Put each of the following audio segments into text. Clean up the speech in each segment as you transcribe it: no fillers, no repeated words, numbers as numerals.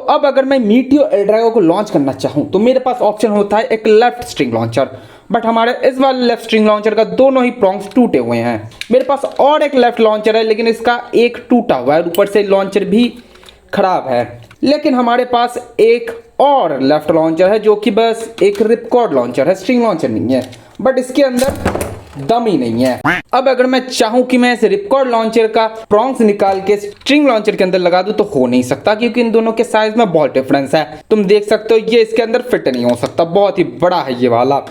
अब अगर मैं मीटियो एल्ड्रागो को लॉन्च करना चाहूँ तो मेरे पास ऑप्शन होता है एक लेफ्ट स्ट्रिंग लॉन्चर, बट हमारे इस वाले लेफ्ट स्ट्रिंग लॉन्चर का दोनों ही प्रॉन्ग्स टूटे हुए हैं। मेरे पास और एक लेफ्ट लॉन्चर है लेकिन इसका एक टूटा हुआ है, ऊपर से लॉन्चर भी खराब है। लेकिन हमारे पास एक और लेफ्ट लॉन्चर है जो कि बस एक रिपकॉर्ड लॉन्चर है, स्ट्रिंग लॉन्चर नहीं है, बट इसके अंदर दम ही नहीं है। अब अगर मैं चाहूं कि मैं इस रिपकॉर्ड लॉन्चर का प्रॉन्ग्स निकाल के स्ट्रिंग लॉन्चर के अंदर लगा दूं तो हो नहीं सकता, क्योंकि इन दोनों के साइज में बहुत डिफरेंस है। तुम देख सकते हो ये इसके अंदर फिट नहीं हो सकता, बहुत ही बड़ा है ये वाला।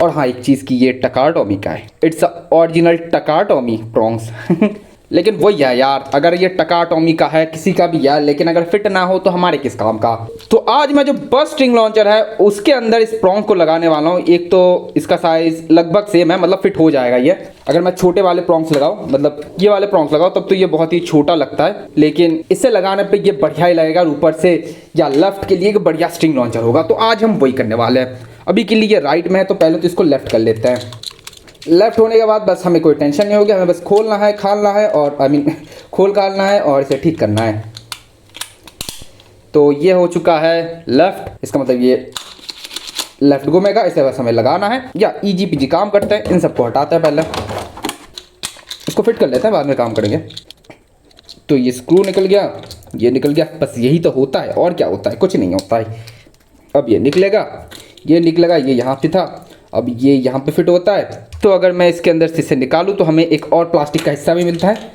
और हाँ, एक चीज की, ये टका टॉमी का है, इट्स ओरिजिनल टका टॉमी प्रॉन्ग्स लेकिन वही है यार, अगर ये टका टॉमी का है किसी का भी यार, लेकिन अगर फिट ना हो तो हमारे किस काम का। तो आज मैं जो बस स्ट्रिंग लॉन्चर है उसके अंदर इस प्रॉन्ग को लगाने वाला हूँ। एक तो इसका साइज लगभग सेम है, मतलब फिट हो जाएगा ये। अगर मैं छोटे वाले प्रॉन्ग्स लगाऊं, मतलब ये वाले प्रॉन्ग्स लगाऊं, तब तो ये बहुत ही छोटा लगता है, लेकिन इसे लगाने पे ये बढ़िया ही लगेगा। ऊपर से या लेफ्ट के लिए एक बढ़िया स्ट्रिंग लॉन्चर होगा, तो आज हम वही करने वाले हैं। अभी के लिए ये राइट में है तो पहले तो इसको लेफ्ट कर लेते हैं। लेफ्ट होने के बाद बस हमें कोई टेंशन नहीं होगी, हमें बस खोलना है, खालना है और खोल खालना है और इसे ठीक करना है। तो ये हो चुका है लेफ्ट, इसका मतलब ये लेफ्ट घूमेगा, इसे बस हमें लगाना है या इजी पीजी काम करते हैं। इन सबको हटाते हैं, पहले इसको फिट कर लेते हैं, बाद में काम करेंगे। तो ये स्क्रू निकल गया, ये निकल गया, बस यही तो होता है, और क्या होता है, कुछ नहीं होता है। अब ये निकलेगा, ये निकलेगा, ये यहाँ पे था, अब ये यहाँ पे फिट होता है। तो अगर मैं इसके अंदर से इसे निकालूँ तो हमें एक और प्लास्टिक का हिस्सा भी मिलता है,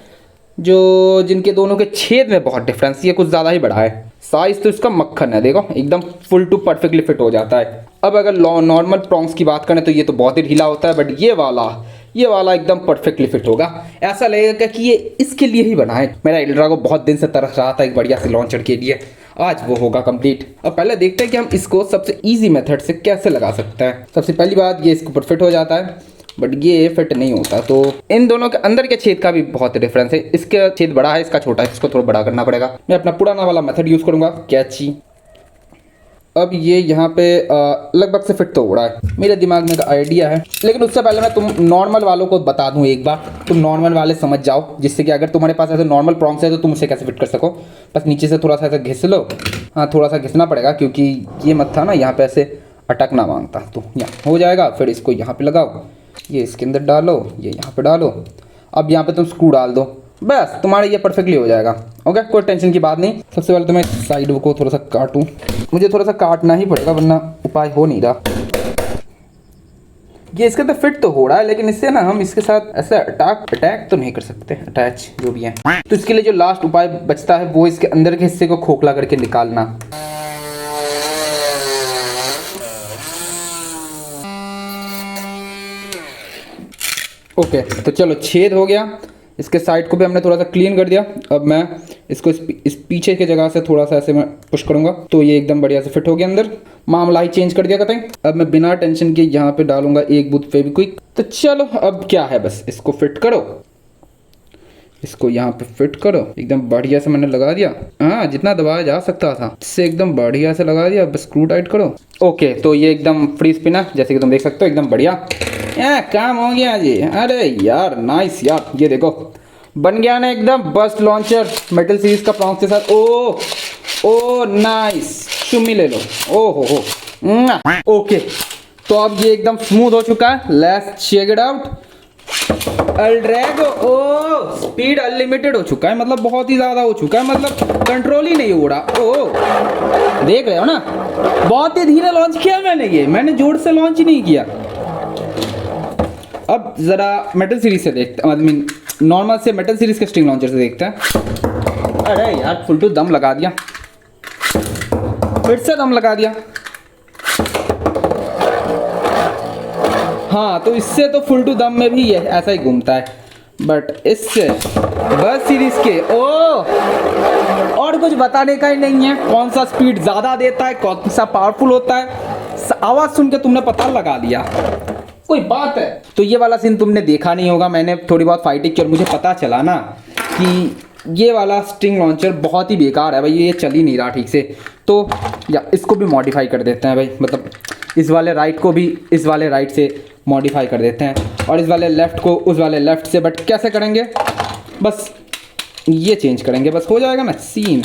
जो जिनके दोनों के छेद में बहुत डिफरेंस, ये कुछ ज़्यादा ही बड़ा है। साइज तो इसका मक्खन है, देखो एकदम फुल टू परफेक्टली फिट हो जाता है। अब अगर नॉर्मल प्रॉन्ग्स की बात करें तो ये तो बहुत ही ढीला होता है, बट ये वाला एकदम परफेक्टली फिट होगा। ऐसा लगेगा कि ये इसके लिए ही बना है। मेरा एल्ड्रागो बहुत दिन से तरस रहा था एक बढ़िया से लॉन्चर के लिए, आज वो होगा कंप्लीट। अब पहले देखते हैं कि हम इसको सबसे इजी मेथड से कैसे लगा सकते हैं। सबसे पहली बात, ये इसके ऊपर फिट हो जाता है, बट ये फिट नहीं होता। तो इन दोनों के अंदर के छेद का भी बहुत डिफरेंस है, इसका छेद बड़ा है, इसका छोटा है, इसको थोड़ा बड़ा करना पड़ेगा। मैं अपना पुराना वाला मेथड यूज़ करूँगा, कैची। अब ये यहाँ पे लगभग से फिट तो हो रहा है, मेरे दिमाग में एक आइडिया है। लेकिन उससे पहले मैं तुम नॉर्मल वालों को बता दूं एक बार, तुम नॉर्मल वाले समझ जाओ, जिससे कि अगर तुम्हारे पास ऐसे नॉर्मल प्रॉन्ग्स है तो तुम उसे कैसे फिट कर सको। बस नीचे से थोड़ा सा ऐसे घिस लो, हाँ थोड़ा सा घिसना पड़ेगा, क्योंकि ये मत था ना यहाँ पे ऐसे अटकना मांगता, तो यहाँ हो जाएगा। फिर इसको यहाँ पे लगाओ, ये इसके अंदर डालो, ये यहाँ पे डालो। अब यहाँ पे तुम स्क्रू डाल दो, बस तुम्हारे ये परफेक्टली हो जाएगा। ओके, कोई टेंशन की बात नहीं। सबसे पहले तो मैं साइड को थोड़ा सा काटूं, मुझे थोड़ा सा काटना ही पड़ेगा वरना उपाय हो नहीं रहा। ये इसके अंदर फिट तो हो रहा है, लेकिन इससे ना हम इसके साथ ऐसे अटैक तो नहीं कर सकते, अटैच जो भी है। तो इसके लिए जो लास्ट उपाय बचता है वो इसके अंदर के हिस्से को खोखला करके निकालना। ओके, तो चलो छेद हो गया, इसके साइड को भी हमने थोड़ा सा क्लीन कर दिया। अब मैं इसको इस पीछे की जगह से थोड़ा सा ऐसे मैं पुश करूंगा तो ये एकदम बढ़िया से फिट हो गया अंदर, मामला ही चेंज कर दिया कतई। अब मैं बिना टेंशन के यहाँ पे डालूंगा एक बूंद फेविक्विक। तो चलो अब क्या है, बस इसको फिट करो, इसको यहाँ पे फिट करो, एकदम बढ़िया से मैंने लगा दिया। हाँ, जितना दबाया जा सकता था इससे एकदम बढ़िया से लगा दिया, बस स्क्रू टाइट करो। ओके, तो ये एकदम फ्री स्पिन है, जैसे कि तुम देख सकते हो, एकदम बढ़िया काम हो गया जी। अरे यार नाइस यार, ये देखो बन गया ना एकदम बस्ट लॉन्चर मेटल सीरीज का प्रॉन्ग्स के साथ। ओ नाइस, शुमी ले लो। ओ हो ओके, तो अब ये एकदम स्मूथ हो चुका है। Let's check it out. L Drago speed unlimited हो चुका है, मतलब बहुत ही ज्यादा हो चुका है, मतलब कंट्रोल ही नहीं हो रहा। देख रहे हो ना, बहुत ही धीरे लॉन्च किया मैंने जोर से लॉन्च ही नहीं किया। अब जरा मेटल सीरीज से देखते हैं, नॉर्मल से मेटल सीरीज के स्ट्रिंग लॉन्चर से देखते हैं। अरे यार, फुल टू दम लगा दिया, फिर से दम लगा दिया। हाँ, तो इससे तो फुल टू दम में भी ये ऐसा ही घूमता है, बट इससे बस सीरीज के और कुछ बताने का ही नहीं है। कौन सा स्पीड ज़्यादा देता है, कौन सा पावरफुल होता है, आवाज़ सुन के तुमने पता लगा लिया, कोई बात है। तो ये वाला सीन तुमने देखा नहीं होगा, मैंने थोड़ी बहुत फाइटिंग की और मुझे पता चला ना कि ये वाला स्ट्रिंग लॉन्चर बहुत ही बेकार है भाई, ये चल ही नहीं रहा ठीक से। तो या इसको भी मॉडिफाई कर देते हैं भाई, मतलब इस वाले राइट को भी इस वाले राइट से मॉडिफाई कर देते हैं और इस वाले लेफ़्ट को उस वाले लेफ़्ट से। बट कैसे करेंगे, बस ये चेंज करेंगे, बस हो जाएगा ना सीन।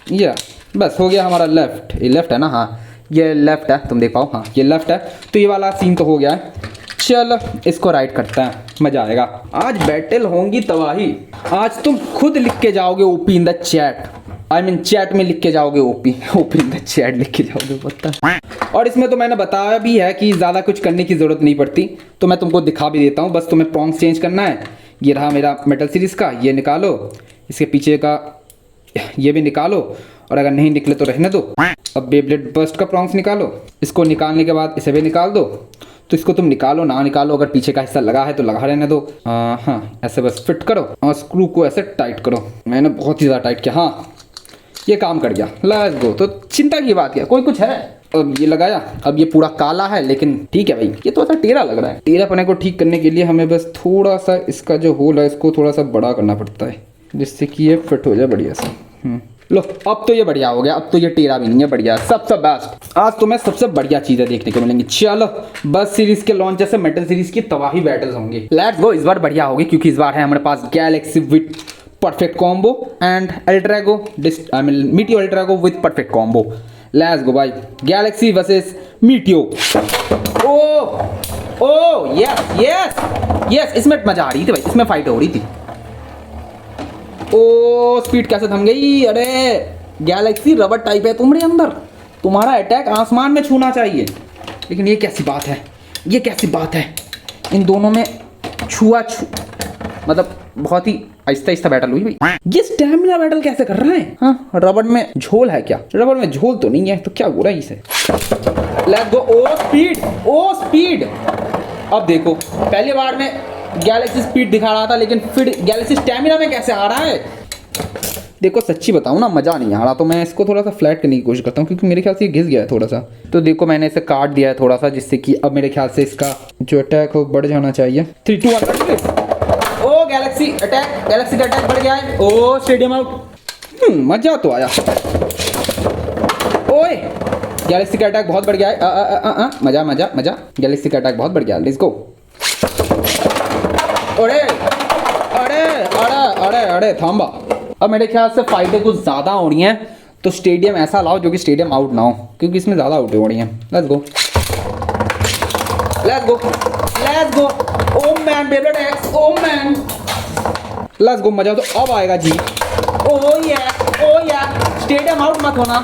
या बस हो गया हमारा लेफ्ट। ये लेफ्ट है ना, हाँ ये लेफ्ट है, तुम देख पाओ, हाँ ये लेफ्ट है। तो ये वाला सीन तो हो गया है। चल इसको राइट करते हैं, मजा आएगा। आज बैटल होंगी तबाही। आज तुम खुद लिख के जाओगे OP in the chat, I mean chat में लिख के जाओगे OP, OP in the chat लिख के जाओगे पता। और इसमें तो मैंने बताया भी है कि ज़्यादा कुछ करने की ज़रूरत नहीं पड़ती, तो मैं तुमको दिखा भी देता हूँ। बस तुम्हें प्रॉन्ग्स चेंज करना है। ये रहा मेरा मेटल सीरीज़ का, ये निकालो, इसके पीछे का ये भी निकालो, और अगर नहीं निकले तो रहने दो। अब बेब्लेड बर्स्ट का प्रॉन्ग्स निकालो, इसको निकालने के बाद इसे भी निकाल दो। तो इसको तुम निकालो ना निकालो, अगर पीछे का हिस्सा लगा है तो लगा रहने दो। हाँ ऐसे बस फिट करो और स्क्रू को ऐसे टाइट करो। मैंने बहुत ही ज़्यादा टाइट किया, हाँ ये काम कर गया। Let's go. तो चिंता की बात क्या, कोई कुछ है। अब ये लगाया, अब ये पूरा काला है लेकिन ठीक है भाई, ये तो ऐसा टेढ़ा लग रहा है। टेढ़ापने को ठीक करने के लिए हमें बस थोड़ा सा इसका जो होल है इसको थोड़ा सा बड़ा करना पड़ता है, जिससे कि ये फिट हो जाए बढ़िया से। लो अब तो ये बढ़िया हो गया, अब तो ये टेढ़ा भी नहीं है, बढ़िया सबसे बेस्ट। आज तुम्हें सबसे बढ़िया चीजें देखने को मिलेंगी। चलो बस सीरीज के लॉन्चर से मेटल सीरीज की तबाही बैटल्स होंगे। Let's go. इस बार बढ़िया होगी क्योंकि इस बार है हमारे पास Galaxy with perfect combo and L Drago I mean Meteo L Drago with perfect combo. Let's go भाई, Galaxy versus Meteo. Oh oh yes yes yes, इसमें मजा आ रही थी भाई, इसमें फाइट हो रही थी। ओ स्पीड कैसे थम गई। अरे गैलेक्सी रबर टाइप है तुम्हारे अंदर, तुम्हारा अटैक आसमान में छूना चाहिए। लेकिन ये कैसी बात है, ये कैसी बात है, इन दोनों में मतलब बहुत ही आहिस्ता आहिस्ता बैटल हुई भाई। ये स्टैमिना बैटल कैसे कर रहा है। हाँ रबड़ में झोल है क्या, रबड़ में झोल तो नहीं है, तो क्या हो रहा है इसे। Let's go. Oh speed, oh speed. अब देखो पहली बार में गैलेक्सी स्पीड दिखा रहा था, लेकिन फिर गैलेक्सी स्टैमिना में कैसे आ रहा है। देखो सच्ची बताऊं ना, मजा नहीं आ रहा। तो मैं इसको थोड़ा सा फ्लैट करने की कोशिश करता हूँ क्योंकि मेरे ख्याल से ये घिस गया है थोड़ा सा। तो देखो मैंने इसे काट दिया है थोड़ा सा, जिससे कि अब मेरे ख्याल से इसका जो अटैक हो बढ़ जाना चाहिए। 3 2 1 ओ गैलेक्सी अटैक, गैलेक्सी का अटैक बढ़ गया है। ओ स्टेडियम आउट। मजा तो आया। ओए गैलेक्सी का अटैक बहुत बढ़ गया है। मजा मजा मजा, गैलेक्सी का अटैक बहुत बढ़ गया। Let's go. अरे अरे अरे अरे अरे थांबा। अब मेरे ख्याल से फाइटें कुछ ज़्यादा हो रही हैं, तो स्टेडियम ऐसा लाओ जो कि स्टेडियम आउट ना हो, क्योंकि इसमें ज़्यादा आउटें हो रही हैं। Let's go let's go let's go. Oh man बेबलेट x, O man let's गो। मजा तो अब आएगा जी। ओ या स्टेडियम आउट मत होना,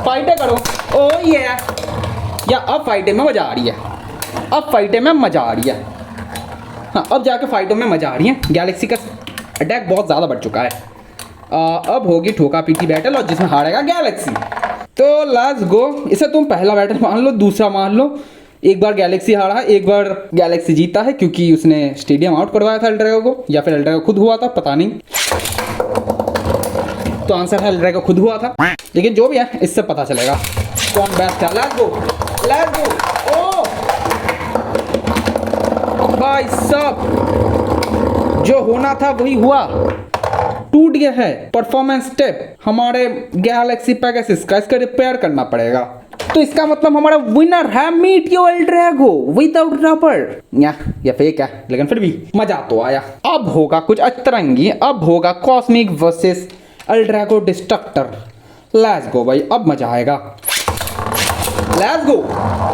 फाइटें करो। ओ या अब फाइटें में मजा आ रही है, अब फाइटें में मजा आ रही है। हाँ अब जाके फाइटों में मजा आ रही है। गैलेक्सी का अटैक बहुत ज़्यादा बढ़ चुका है। अब होगी ठोका पीटी बैटल, और जिसमें हारेगा गैलेक्सी। तो लेट्स गो। इसे तुम पहला बैटल मान लो, दूसरा मान लो। एक बार गैलेक्सी हारा है, एक बार गैलेक्सी जीता है, क्योंकि उसने स्टेडियम आउट करवाया था अल्ट्रागो को, या फिर अल्ट्रागो खुद हुआ था, पता नहीं। तो आंसर है अल्ट्रागो खुद हुआ था, लेकिन जो भी है इससे पता चलेगा कौन बेस्ट है। Let's go let's go. ओ भाई साहब, जो होना था वही हुआ, टूट गया है परफॉर्मेंस स्टेप हमारे गैलेक्सी पेगासस का। इसका रिपेयर करना पड़ेगा। तो इसका मतलब हमारा विनर है मीटियो अल्ट्रागो विदाउट रबर। या फेक है, लेकिन फिर भी मजा तो आया। अब होगा कुछ अतरंगी, अब होगा cosmic versus L Drago destroyer. Let's go भाई, अब मजा आएगा। Let's go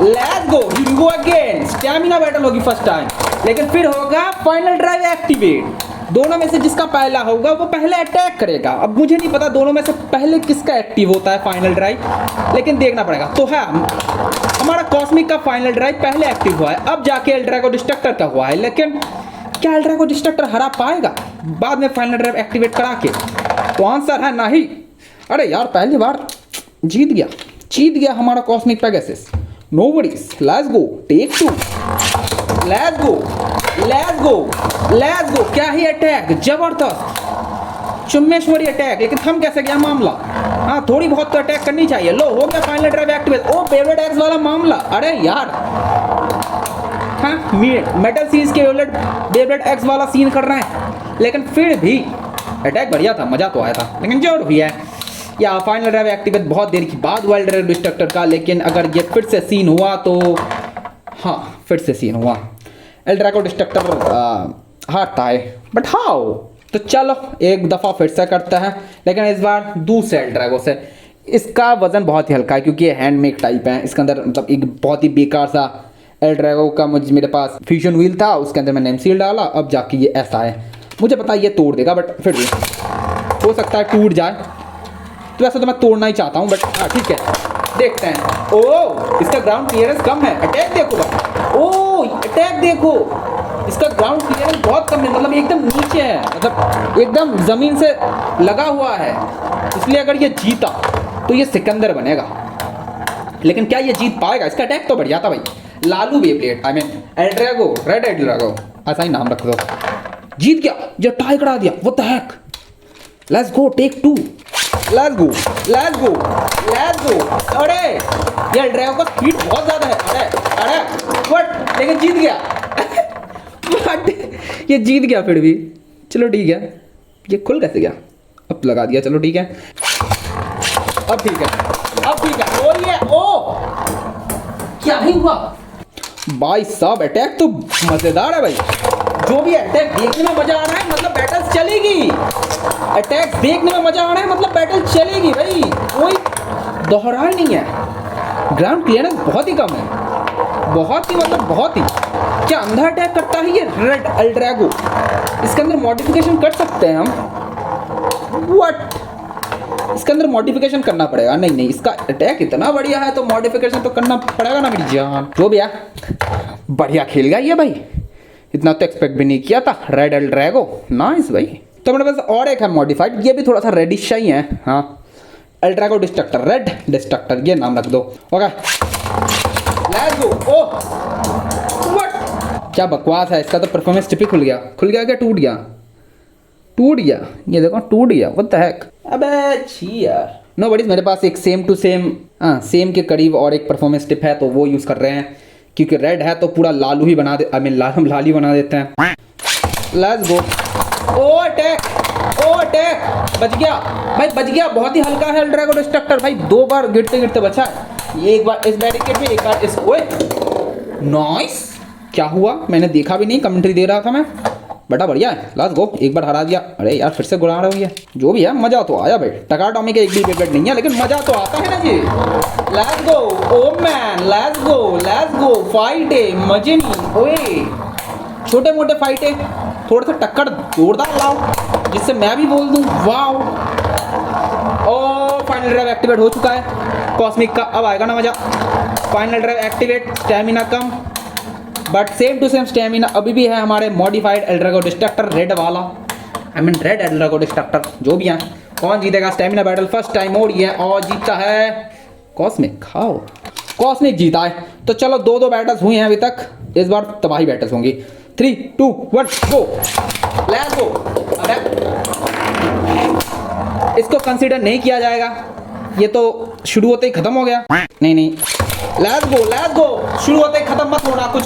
let's go, here we go again. Stamina battle होगी फर्स्ट टाइम, लेकिन फिर होगा फाइनल ड्राइव एक्टिवेट। दोनों में से जिसका पहला होगा वो पहले अटैक करेगा। अब मुझे नहीं पता दोनों में से पहले किसका एक्टिव होता है फाइनल ड्राइव, लेकिन देखना पड़ेगा। तो है हमारा कॉस्मिक का फाइनल ड्राइव पहले एक्टिव हुआ है, अब जाके अल्ट्रागो डिस्ट्रक्टर का हुआ है। लेकिन क्या अल्ट्रागो डिस्ट्रक्टर हरा पाएगा बाद में फाइनल ड्राइव एक्टिवेट करा के? तो आंसर है नहीं। अरे यार पहली बार जीत गया हमारा cosmic Pegasus. No worries, let's go take 2। Let's go let's go let's go. क्या ही अटैक, जबरदस्त चुम्मेश्वरी अटैक। लेकिन थम कैसे गया मामला। हाँ थोड़ी बहुत तो अटैक करनी चाहिए। लो हो गया फाइनल ड्राइव एक्टिवेट। ओ बेबलेट एक्स वाला मामला। अरे यार हाँ मेटल सीरीज के बेबलेट एक्स वाला सीन कर रहे हैं, लेकिन फिर भी अटैक बढ़िया था, मजा तो आया था। लेकिन जो भी है या फाइनल ड्राइव एक्टिवेट बहुत देर की बाद हुआ अल्ट्रागो डिस्ट्रक्टर का। लेकिन अगर ये फिर से सीन हुआ तो हाँ फिर से सीन हुआ, अल्ट्रागो डिस्ट्रक्टर हारता है। बट हाउ तो चलो एक दफ़ा फिर से करते हैं, लेकिन इस बार दूसरे एल्ड्रैगो से। इसका वज़न बहुत ही हल्का है क्योंकि ये हैंडमेड टाइप है। इसके अंदर मतलब एक बहुत ही बेकार सा एल्ड्रैगो का मेरे पास फ्यूजन व्हील था, उसके अंदर मैंने एमसील डाला, अब जाके ये ऐसा है। मुझे पता है ये तोड़ देगा, बट फिर भी हो सकता है टूट जाए। तो वैसे तो मैं तोड़ना ही चाहता हूँ, बट हाँ ठीक है, देखते हैं। ओ इसका ग्राउंड क्लियरेंस कम है। अटैक देखो भाई, ओ अटैक देखो, इसका ग्राउंड क्लियरेंस बहुत कम है, मतलब एकदम नीचे है, मतलब एकदम ज़मीन से लगा हुआ है। इसलिए अगर ये जीता तो ये सिकंदर बनेगा, लेकिन क्या ये जीत पाएगा? इसका अटैक तो बढ़िया था भाई। Lalu Beyblade, I mean L Drago, red L Drago, ऐसा ही नाम रख दो। जीत गया, जो टाई करा दिया। What the heck, let's go, take 2, let's go, let's go, let's go. अरे ये एल्ड्रैगो का स्पीड बहुत ज़्यादा है। अरे अरे व्हाट, लेकिन जीत गया। ये जीत गया फिर भी, चलो ठीक है। ये खुल कैसे गया? अब लगा दिया, चलो ठीक है, अब ठीक है, अब ठीक है। और ये ओ क्या ही हुआ भाई साहब, अटैक तो मजेदार है भाई। जो भी अटैक देखने में मजा आ रहा है, मतलब बैटल चलेगी। अटैक देखने में मजा आ रहा है, मतलब बैटल चलेगी भाई, कोई दोहरा ही नहीं है। ग्राउंड क्लियरेंस बहुत ही कम है, बहुत ही, मतलब बहुत ही। क्या अंधा अटैक करता है ये रेड एल्ड्रैगो? इसके अंदर मॉडिफिकेशन कर सकते हैं हम। व्हाट, इसके अंदर मॉडिफिकेशन करना पड़ेगा? नहीं नहीं, इसका अटैक इतना बढ़िया है तो मॉडिफिकेशन तो करना पड़ेगा ना मेरी जान। जो भी है बढ़िया खेल गया ये भाई, इतना तो एक्सपेक्ट भी नहीं किया था। रेड एल्ड्रैगो नाइस भाई। तो मेरे पास और एक है मॉडिफाइड, ये भी थोड़ा सा रेडिश ही है। हाँ, एल्ड्रैगो डिस्ट्रक्टर, रेड डिस्ट्रक्टर, ये नाम रख दो। Okay let's go. Oh what, क्या बकवास है, इसका तो परफॉर्मेंस टिप ही खुल गया। खुल गया क्या टूट गया? टूट गया, ये देखो टूट गया। व्हाट द हेक, अबे छी यार। नो बडीज, मेरे पास एक सेम टू सेम, सेम के करीब और एक परफॉर्मेंस टिप है, तो वो यूज़ कर रहे हैं। क्योंकि रेड है तो पूरा लालू ही बना दे, आई मीन लाली बना देते हैं। Let's go. Oh attack, oh attack, बच गया भाई, बच गया। बहुत ही हल्का है एल्ड्रैगो डिस्ट्रक्टर भाई, 2 बार गिरते गिरते बचा है। एक बार इस बैरिकेड में, एक बार इस। ओए नाइस, क्या हुआ मैंने देखा भी नहीं, कमेंट्री दे रहा था मैं। बड़ा बढ़िया है, लेट्स गो, एक बार हरा दिया। अरे यार फिर से गुड़ा रही है। जो भी है मजा तो आया भाई। टकाटॉमी के एक भी विकेट नहीं है, लेकिन मजा तो आता है ना जी। Let's go, oh man, let's go, let's go. Fight है, मजे नहीं। ओए छोटे मोटे फाइट है, थोड़ा सा टक्कर जोरदार लाओ जिससे मैं भी बोल दूं wow. Oh final drive activate हो चुका है कॉस्मिक का, अब आएगा ना मजा। फाइनल ड्राइव एक्टिवेट, स्टैमिना कम, but same to same stamina अभी भी है हमारे मॉडिफाइड एल्ड्रैगो डिस्ट्रक्टर रेड वाला, I mean red L Drago destroyer. जो भी है, कौन जीतेगा stamina battle? First time mode ये, और जीता है कॉस्मिक। खाओ, कॉस्मिक जीता है। तो चलो 2-2 बैटल्स हुई हैं अभी तक, इस बार तबाही बैटल्स होंगी। 3, 2, 1 गो, लेट्स गो। अरे इसको कंसीडर नहीं किया जाएगा, ये तो शुरू होते ही खत्म हो गया। नहीं नहीं, लेट्स गो, लेट्स गो। शुरू होते ही खत्म मत होना, कुछ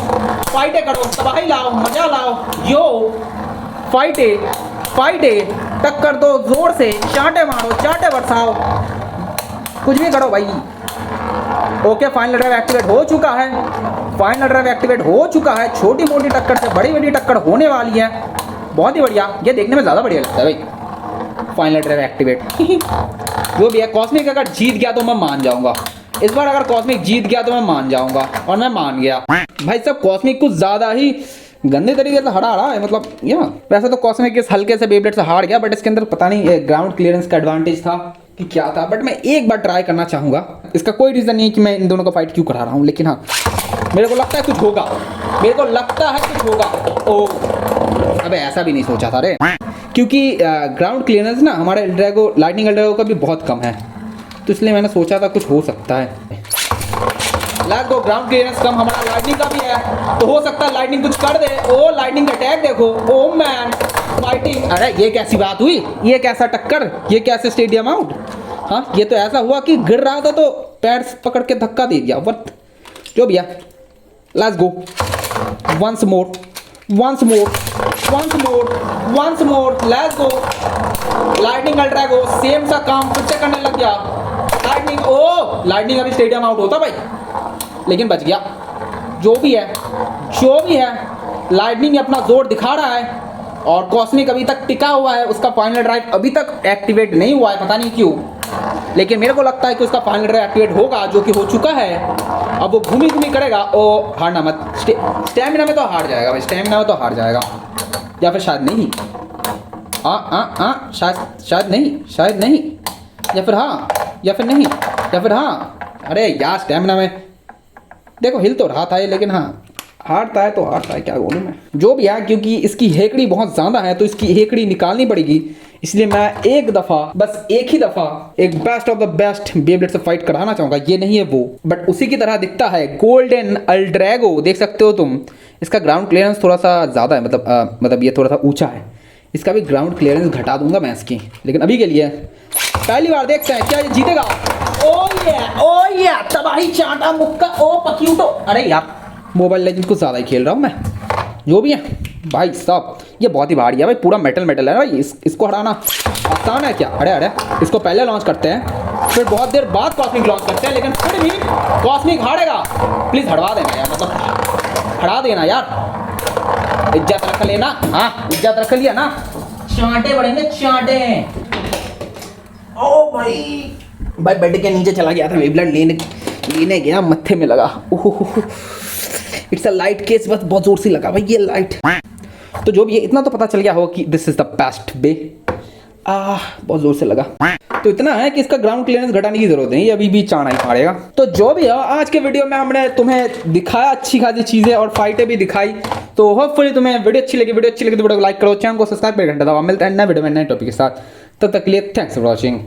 फाइटे करो, तबाही लाओ, मजा लाओ। यो फाइटे, फाइटे, टक्कर दो जोर से, चांटे मारो, चांटे बरसाओ, कुछ भी करो भाई। ओके फाइनल ड्राइव एक्टिवेट हो चुका है, फाइनल ड्राइव एक्टिवेट हो चुका है। छोटी मोटी टक्कर से बड़ी बड़ी टक्कर होने वाली है, बहुत ही बढ़िया। ये देखने में ज़्यादा बढ़िया लगता है भाई, फाइनल ड्राइव एक्टिवेट। जो भी है, कॉस्मिक अगर जीत गया तो मैं मान जाऊंगा। इस बार अगर कॉस्मिक जीत गया तो मैं मान जाऊंगा, और मैं मान गया भाई साहब। कॉस्मिक कुछ ज़्यादा ही गंदे तरीके से हरा रहा है, मतलब या वैसे तो कॉस्मिक इस हल्के से बेब्लेड से हार गया, बट इसके अंदर पता नहीं ग्राउंड क्लियरेंस का एडवांटेज था कि क्या था। बट मैं एक बार ट्राई करना चाहूँगा। इसका कोई रीज़न नहीं है कि मैं इन दोनों का फाइट क्यों करा रहा हूँ, लेकिन हाँ मेरे को लगता है कुछ होगा, मेरे को लगता है कुछ होगा। ओ अबे ऐसा भी नहीं सोचा था रे, क्योंकि ग्राउंड क्लियरेंस ना हमारे एल्ड्रैगो, लाइटनिंग एल्ड्रैगो का भी बहुत कम है, तो इसलिए मैंने सोचा था कुछ हो सकता है। लेट्स गो, ग्राउंड क्लियरेंस कम हमारा लाइटनिंग का भी है, तो हो सकता है लाइटनिंग कुछ कर दे। ओ लाइटनिंग अटैक देखो, ओ मैन फाइटिंग। अरे ये कैसी बात हुई, ये कैसा टक्कर, ये कैसे स्टेडियम आउट। हाँ ये तो ऐसा हुआ कि गिर रहा था तो पैर पकड़ के धक्का दे दिया। वर्थ जो भैया, let's go, once more, once more, once more, once more, let's go. Lightning L Drago same सा काम फिर से करने लग गया। लाइटनिंग, ओ लाइटनिंग अभी स्टेडियम आउट होता भाई, लेकिन बच गया। जो भी है, जो भी है, लाइटनिंग अपना जोर दिखा रहा है। और कॉस्मिक अभी तक टिका हुआ है, उसका फाइनल ड्राइव अभी तक एक्टिवेट नहीं हुआ है, पता नहीं क्यों, लेकिन मेरे को लगता है कि उसका फाइनल ड्राइव एक्टिवेट होगा, जो कि हो चुका है। अब वो घूमी घूमी करेगा। ओ हारना मत, स्टेमिना में तो हार जाएगा भाई, स्टेमिना में तो हार जाएगा, या फिर शायद नहीं, शायद नहीं, या फिर हाँ, या फिर नहीं, या फिर हाँ। अरे यार स्टेमिना में देखो हिल तो रहा था ये, लेकिन हाँ हारता है तो हारता है, क्या बोलूँ मैं। जो भी है, क्योंकि इसकी हेकड़ी बहुत ज़्यादा है तो इसकी हेकड़ी निकालनी पड़ेगी, इसलिए मैं एक दफ़ा, बस एक ही दफ़ा एक best of the best Beyblade से फाइट कराना चाहूँगा। ये नहीं है वो, बट उसी की तरह दिखता है, गोल्डन अल्ड्रैगो, देख सकते हो तुम। इसका ग्राउंड क्लियरेंस थोड़ा सा ज़्यादा है, मतलब ये थोड़ा सा ऊँचा है, इसका भी ग्राउंड क्लियरेंस घटा दूंगा मैं इसकी, लेकिन अभी के लिए पहली बार देखते हैं क्या ये जीतेगा। ओ ये तबाही चाटा मुक्का, ओ पक्यूटो। अरे यार मोबाइल लेजेंड कुछ ज़्यादा ही खेल रहा हूँ मैं। जो भी है भाई साहब, ये बहुत ही भारी है भाई, पूरा मेटल है भाई, इसको हराना आसान है क्या। अरे इसको पहले लॉन्च करते हैं, फिर बहुत देर बाद कॉस्मिक लॉन्च करते हैं, लेकिन फिर भी कॉस्मिक हारेगा। प्लीज़ हटवा देना यार, मतलब हरा देना यार, इज्जत रख लेना। हाँ इज्जत रख लिया ना, चांटे पड़ेंगे चांटे। ओ भाई बेड के नीचे चला गया था, ब्लड लेने गया, मत्थे में लगा। इट्स अ लाइट केस, बस बहुत जोर से लगा भाई ये लाइट। तो जो भी है, इतना तो पता चल गया हो कि दिस इज द बेस्ट बे। बहुत जोर से लगा। तो इतना है कि इसका ग्राउंड क्लियरेंस घटाने की जरूरत नहीं, ये अभी भी चाणा ही मारेगा। तो जो भी है, आज के वीडियो में हमने तुम्हें दिखाया अच्छी खासी चीजें और फाइटें भी दिखाई। तो होपफुली तुम्हें वीडियो अच्छी लगी तो वीडियो को लाइक करो, चैनल को सब्सक्राइब कर घंटा दबाओ। मिलते हैं नए वीडियो में नए टॉपिक के साथ, तब तक के लिए थैंक्स फॉर वॉचिंग।